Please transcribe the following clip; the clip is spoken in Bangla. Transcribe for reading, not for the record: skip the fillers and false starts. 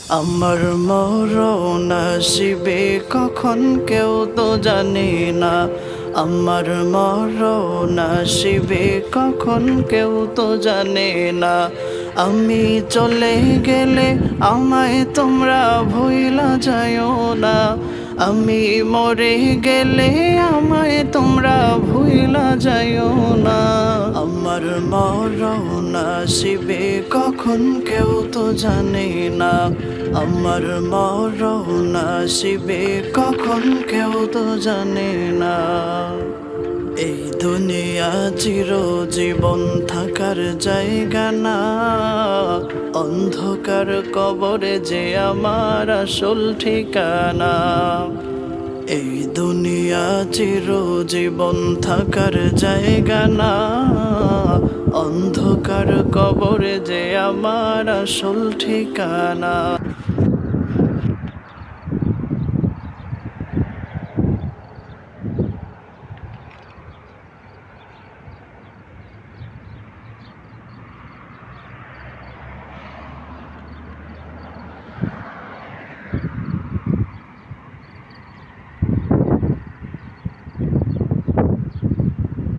আমার মরণ আসিবে কখন কেউ তো জানে না। আমার মরণ আসিবে কখন কেউ তো জানে না। আমি চলে গেলে আমায় তোমরা ভুইলা যাইও না। আমি মরে গেলে আমায় তোমরা ভুইলা যাইও না। আমার মরণ আসিবে কখন কেউ তো জানে না। আমার মরণ আসিবে কখন কেউ তো জানে না। এই দুনিয়া চিরজীবন থাকার জায়গা না। অন্ধকার কবরে যে আমার আসল ঠিকানা। এই দুনিয়া চিরজীবন থাকার জায়গা না। অন্ধকার কবরে যে আমার আসল ঠিকানা।